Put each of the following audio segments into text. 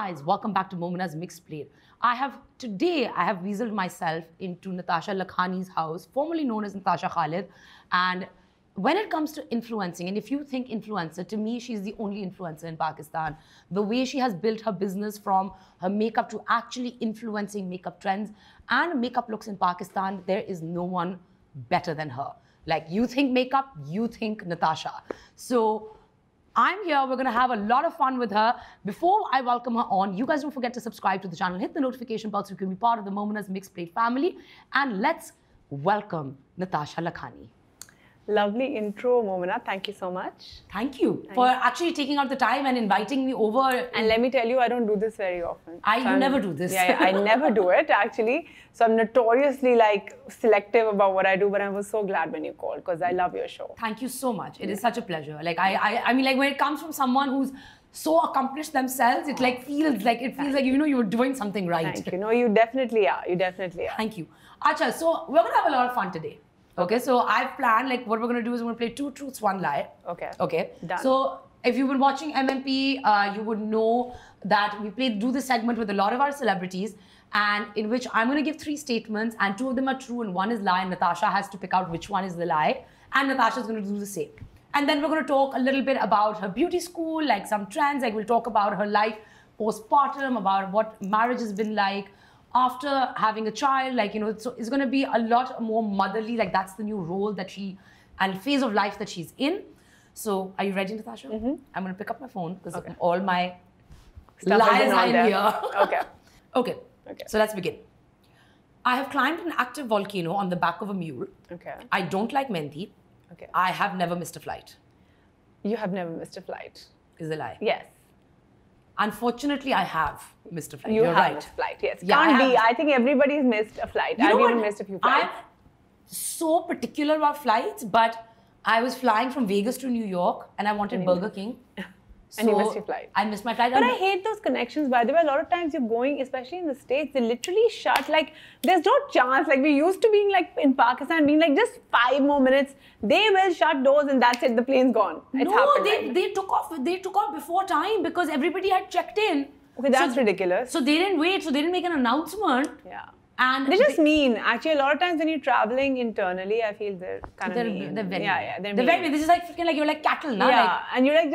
guys, welcome back to Momina's Mixed Plate. Today I have weaseled myself into Natasha Lakhani's house, formerly known as Natasha Khalid. And when it comes to influencing, and if you think influencer, to me, she's the only influencer in Pakistan. The way she has built her business from her makeup to actually influencing makeup trends and makeup looks in Pakistan, there is no one better than her. Like, you think makeup, you think Natasha. So I'm here, we're gonna have a lot of fun with her. Before I welcome her on, you guys don't forget to subscribe to the channel, hit the notification bell so you can be part of the Momina's Mixed Plate family. And let's welcome Natasha Lakhani. Lovely intro, Momina. Thank you so much. Thank you for actually taking out the time and inviting me over. And let me tell you, I don't do this very often. You never do this. Yeah, I never do it actually. So I'm notoriously selective about what I do, but I was so glad when you called because I love your show. Thank you so much. It is such a pleasure. Like I mean, like when it comes from someone who's so accomplished themselves, it feels like you know you're doing something right. Thank you. No, you definitely are. You definitely are. Thank you. Acha, so we're gonna have a lot of fun today. Okay, so I've planned, like, what we're going to do is we're going to play 2 truths, 1 lie. Okay. Okay. Done. So if you've been watching MMP, you would know that we do this segment with a lot of our celebrities, and in which I'm going to give 3 statements, and 2 of them are true and 1 is lie, and Natasha has to pick out which one is the lie, and Natasha's going to do the same. And then we're going to talk a little bit about her beauty school, like some trends, like we'll talk about her life postpartum, about what marriage has been like, after having a child, like, you know, so it's going to be a lot more motherly, like that's the new role that and phase of life that she's in. So are you ready, Natasha? Mm-hmm. I'm going to pick up my phone because all my lies are in here. Okay. Okay. So let's begin. I have climbed an active volcano on the back of a mule. Okay. I don't like mehndi. Okay. I have never missed a flight. You have never missed a flight. Is a lie. Yes. Unfortunately, I have missed a flight. You're right. Missed a flight, yes. Yeah, Can't be. I think everybody's missed a flight. I've even missed a few flights. I'm so particular about flights, but I was flying from Vegas to New York and I wanted Burger King. And you missed your flight. I missed my flight. But I hate those connections, by the way. A lot of times you're going, especially in the States, they literally shut. Like, there's no chance. Like, we're used to being like in Pakistan, being like just 5 more minutes. They will shut doors and that's it. The plane's gone. It's happened, they took off. They took off before time because everybody had checked in. Okay, that's ridiculous. So they didn't wait. So they didn't make an announcement. Yeah. And they're just mean. Actually, a lot of times when you're traveling internally, I feel they're kind of mean. They're very mean. They're very mean. This is like freaking like you're like cattle, now. Yeah, like, and you're like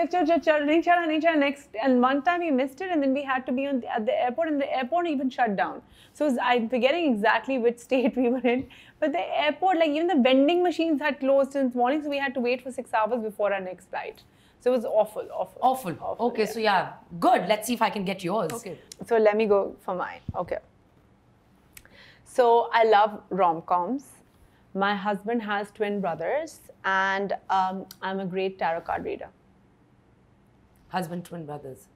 next. And one time we missed it, and then we had to be at the airport, and the airport even shut down. So I'm forgetting exactly which state we were in, but the airport, like even the vending machines had closed since morning, so we had to wait for 6 hours before our next flight. So it was awful. Okay, so yeah, good. Let's see if I can get yours. Okay. So let me go for mine. Okay. So I love rom-coms. My husband has twin brothers, and I'm a great tarot card reader. Husband, twin brothers.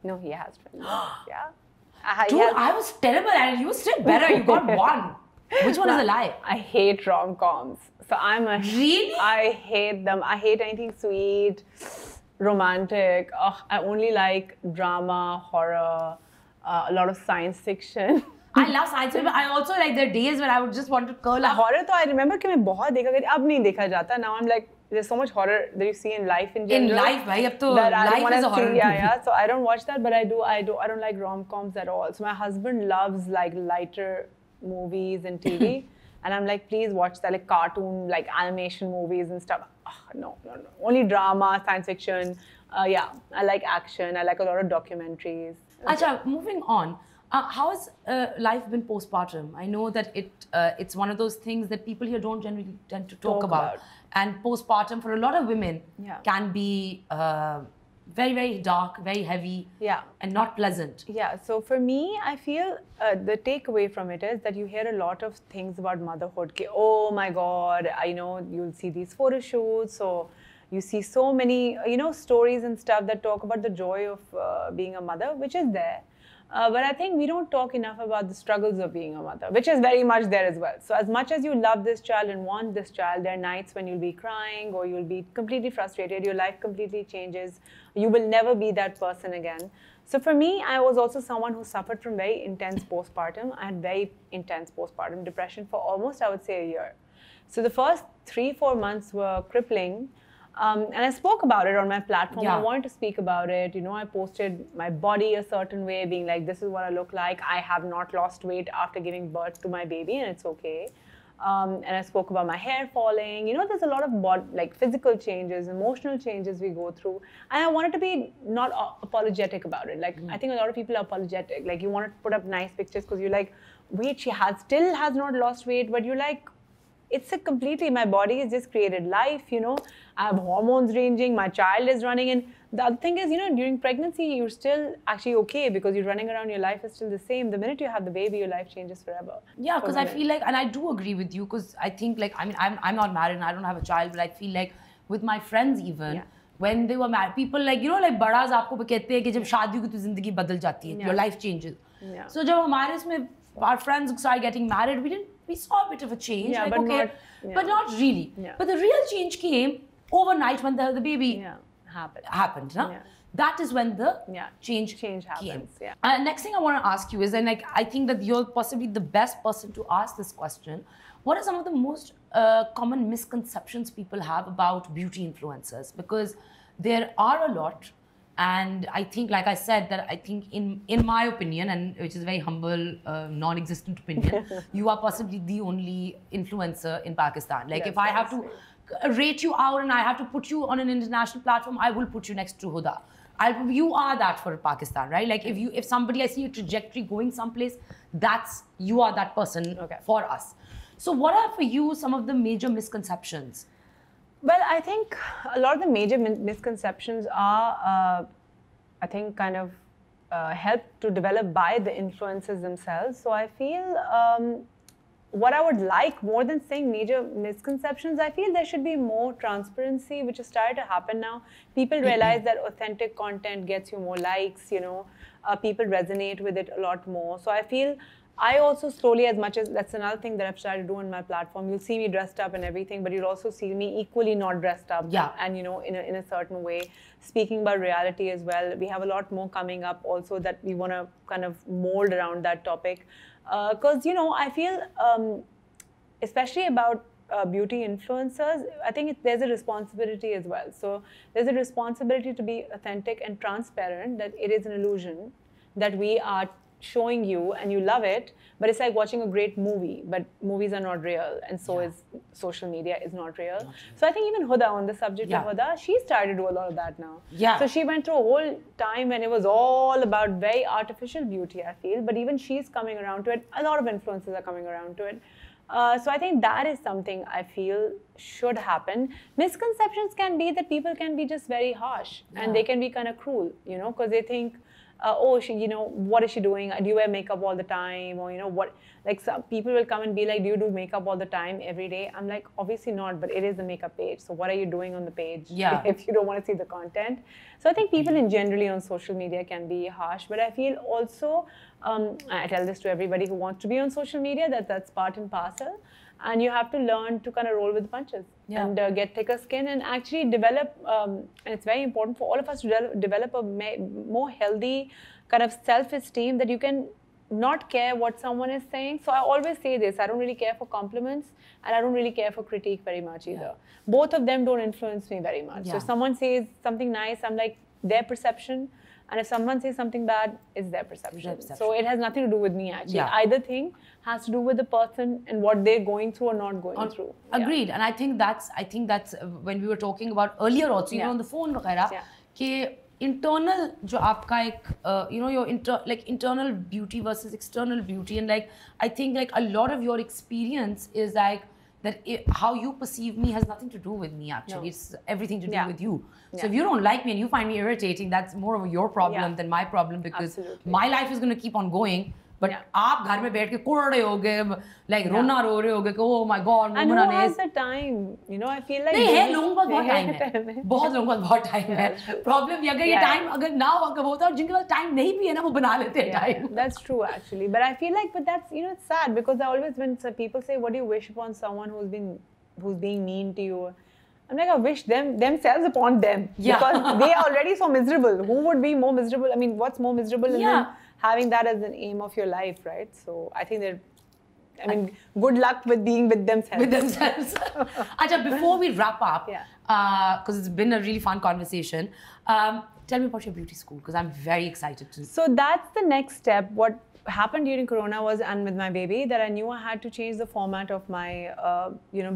No, he has twin brothers. Yeah. Dude, I was terrible at it. You were still better. You got 1. Which one is a lie? I hate rom-coms. So Really? I hate them. I hate anything sweet, romantic. I only like drama, horror, a lot of science fiction. I love science fiction, but I also like there are days when I would just want to curl up. Horror, I remember कि मैं बहुत देखा करती, अब नहीं देखा जाता. Now I'm like, there's so much horror that you see in life in general. In life, bhai, ab to life is a horror movie. Yeah. So I don't watch that, but I don't like rom-coms at all. So my husband loves like lighter movies and TV, and I'm like, please watch that, like cartoon, like animation movies and stuff. No. Only drama, science fiction. Yeah, I like action. I like a lot of documentaries. Acha, moving on. How has life been postpartum? I know that it's one of those things that people here don't generally tend to talk about. And postpartum for a lot of women can be very, very dark, very heavy, and not pleasant. Yeah, so for me, I feel the takeaway from it is that you hear a lot of things about motherhood. Oh my God, I know you'll see these photo shoots, so you see so many, stories and stuff that talk about the joy of being a mother, which is there. But I think we don't talk enough about the struggles of being a mother, which is very much there as well. So as much as you love this child and want this child, there are nights when you'll be crying or you'll be completely frustrated, your life completely changes, you will never be that person again. So for me, I was also someone who suffered from very intense postpartum. I had very intense postpartum depression for almost, I would say, a year. So the first 3-4 months were crippling. And I spoke about it on my platform. Yeah. I wanted to speak about it. You know, I posted my body a certain way, being like, this is what I look like. I have not lost weight after giving birth to my baby, and it's okay. And I spoke about my hair falling. You know, there's a lot of physical changes, emotional changes we go through. And I wanted to be not apologetic about it. Like, I think a lot of people are apologetic. Like, you want to put up nice pictures because you're like, wait, still has not lost weight. But you're like, it's a completely, my body has just created life, you know. I have hormones ranging, my child is running. And the other thing is, you know, during pregnancy, you're still actually okay because you're running around, your life is still the same. The minute you have the baby, your life changes forever. Yeah, because I feel like, and I do agree with you, because I think like, I mean, I'm not married and I don't have a child, but I feel like with my friends even, when they were married, people like, you know, like badas aapko kehte hain ki jab shaadi hogi to zindagi badal jati hai, your life changes. So jab hamare isme our friends started getting married, we saw a bit of a change, yeah, like, but okay, but not really. But the real change came overnight when the baby happened. Huh? That is when the change happens. Came. Next thing I want to ask you is, and like, I think that you're possibly the best person to ask this question. What are some of the most common misconceptions people have about beauty influencers? Because there are a lot. And I think, like I said, that I think in my opinion, and which is a very humble, non-existent opinion, you are possibly the only influencer in Pakistan. Like, if I have to rate you out and I have to put you on an international platform, I will put you next to Huda. You are that for Pakistan, right? Like, if somebody, I see a trajectory going someplace, you are that person for us. So what are for you some of the major misconceptions? Well, I think a lot of the major misconceptions are, I think, kind of helped to develop by the influencers themselves. So I feel what I would like, more than saying major misconceptions, I feel there should be more transparency, which has started to happen now. People realize that authentic content gets you more likes, you know, people resonate with it a lot more. So I feel I also slowly, as much as that's another thing that I've started to do on my platform, you'll see me dressed up and everything, but you'll also see me equally not dressed up and, you know, in a certain way, speaking about reality as well. We have a lot more coming up also that we want to kind of mold around that topic. Because, you know, I feel, especially about beauty influencers, I think there's a responsibility as well. So there's a responsibility to be authentic and transparent, that it is an illusion that we are showing you and you love it, but it's like watching a great movie, but movies are not real, and so is social media is not real. So I think even Huda, on the subject of Huda, she started to do a lot of that now. So she went through a whole time when it was all about very artificial beauty, I feel, but even she's coming around to it. A lot of influencers are coming around to it. So I think that is something I feel should happen. Misconceptions can be that people can be just very harsh and they can be kind of cruel, you know, because they think, oh, she, you know, what is she doing? Do you wear makeup all the time? Or, you know, what, like, some people will come and be like, do you do makeup all the time, every day? I'm like, obviously not, but it is the makeup page. So what are you doing on the page if you don't want to see the content? So I think people in generally on social media can be harsh, but I feel also, I tell this to everybody who wants to be on social media, that's part and parcel. And you have to learn to kind of roll with the punches and get thicker skin and actually develop, and it's very important for all of us to develop a more healthy kind of self-esteem, that you can not care what someone is saying. So I always say this, I don't really care for compliments and I don't really care for critique very much either. Both of them don't influence me very much. So if someone says something nice, I'm like, their perception. And if someone says something bad, it's their perception. So it has nothing to do with me, actually. Either thing has to do with the person and what they're going through or not going through. Agreed. And I think that's when we were talking about earlier also, even on the phone, कि internal जो आपका एक, you know, your internal beauty versus external beauty, and like I think like a lot of your experience is like that how you perceive me has nothing to do with me, actually. It's everything to do with you. So if you don't like me and you find me irritating, that's more of your problem than my problem, because my life is going to keep on going. But आप घर में बैठ के कोड़ रहे होगे, like रोना रो रहे होगे कि oh my god, and who has the time? You know, I feel like नहीं है, लोगों के पास बहुत time है, बहुत लोगों के पास बहुत time है. Problem ये अगर ये time अगर ना होता और जिनके पास time नहीं भी है ना, वो बना लेते हैं time. That's true, actually. But I feel like, but that's, you know, it's sad, because I always, when people say, what do you wish upon someone who's being mean to you? I'm like, I wish themselves upon them, because they are already so miserable. Who would be more miserable? I mean, what's more miserable than having that as an aim of your life, right? So I think that I mean, good luck with being with themselves. With themselves. Acha, before we wrap up, because it's been a really fun conversation, tell me about your beauty school, because I'm very excited to. So that's the next step. What happened during Corona was, and with my baby, that I knew I had to change the format of my,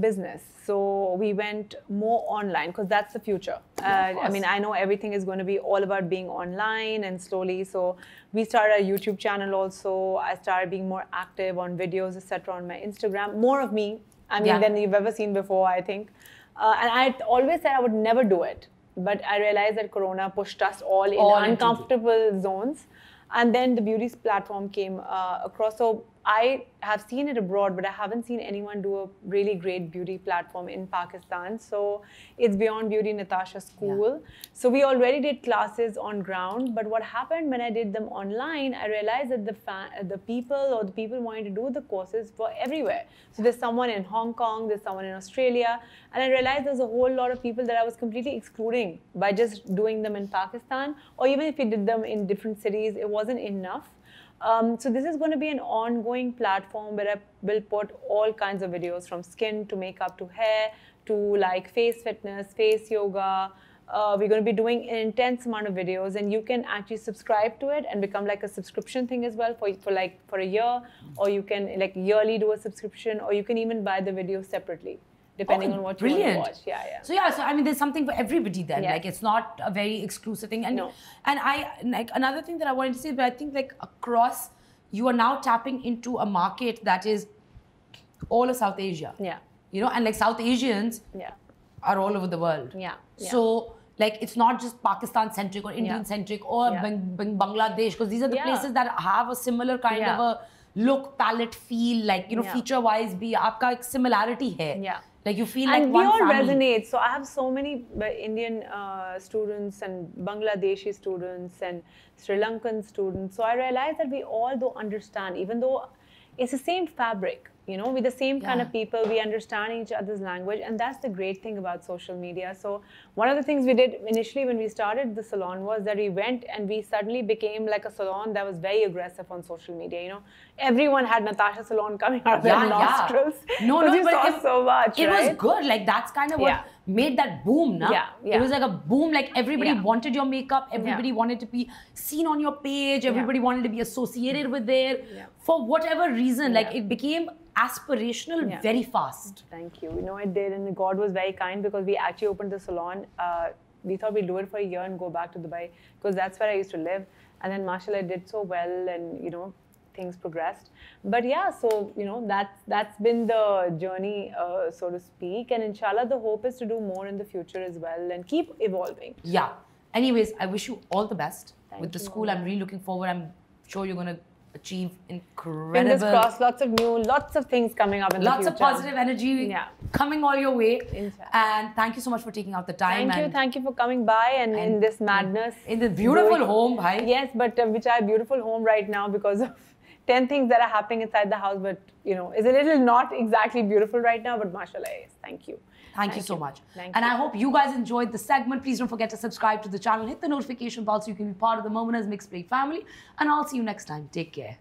business. So we went more online, because that's the future. I mean, I know everything is going to be all about being online and slowly. So we started a YouTube channel also. I started being more active on videos, etc. on my Instagram. More of me, than you've ever seen before, I think. And I always said I would never do it. But I realized that Corona pushed us all in uncomfortable zones. And then the beauty platform came across. So I have seen it abroad, but I haven't seen anyone do a really great beauty platform in Pakistan. So it's Beyond Beauty Natasha School. So we already did classes on ground. But what happened when I did them online, I realized that the people wanting to do the courses were everywhere. So there's someone in Hong Kong, there's someone in Australia. And I realized there's a whole lot of people that I was completely excluding by just doing them in Pakistan. Or even if we did them in different cities, it wasn't enough. So this is going to be an ongoing platform where I will put all kinds of videos, from skin to makeup to hair to like face fitness, face yoga. We're going to be doing an intense amount of videos, and you can actually subscribe to it and become like a subscription thing as well for a year, or you can like yearly do a subscription, or you can even buy the videos separately, depending on what you want to watch. So I mean, there's something for everybody then. Like, it's not a very exclusive thing. And and I like another thing that I wanted to say, but I think like across, you are now tapping into a market that is all of South Asia. You know, and like South Asians are all over the world. So like, it's not just Pakistan centric or Indian centric or Bangladesh, because these are the places that have a similar kind of a look, palette, feel, like, you know, feature wise bhi aapka ek similarity hai. Like, you feel like one family. And we all resonate. So I have so many Indian students and Bangladeshi students and Sri Lankan students. So I realized that we all do understand, even though it's the same fabric. You know, we're the same kind of people. We understand each other's language. And that's the great thing about social media. So one of the things we did initially when we started the salon was that we went and we suddenly became like a salon that was very aggressive on social media. You know, everyone had Natasha Salon coming out of their nostrils. No, you saw so much, it was good. Like, that's kind of what made that boom, no? It was like a boom. Like, everybody wanted your makeup. Everybody wanted to be seen on your page. Everybody wanted to be associated with it. For whatever reason, like, it became aspirational very fast. Thank you. You know, it did, and God was very kind, because we actually opened the salon. We thought we'd do it for a year and go back to Dubai, because that's where I used to live. And then, mashallah, it did so well, and, you know, things progressed. But yeah, so, you know, that's been the journey, so to speak. And inshallah, the hope is to do more in the future as well and keep evolving. Anyways, I wish you all the best with the you, school. I'm really looking forward. I'm sure you're going to achieve incredible. Fingers crossed, lots of things coming up in the future. Lots of positive energy coming all your way. And thank you so much for taking out the time. Thank you for coming by and in this madness. In this beautiful home, bhai. Yes, but which are beautiful home right now because of 10 things that are happening inside the house, but you know, is a little not exactly beautiful right now, but mashallah, yes. Thank you. Thank you so much. And I hope you guys enjoyed the segment. Please don't forget to subscribe to the channel, hit the notification bell so you can be part of the Momina's Mixed Plate family. And I'll see you next time. Take care.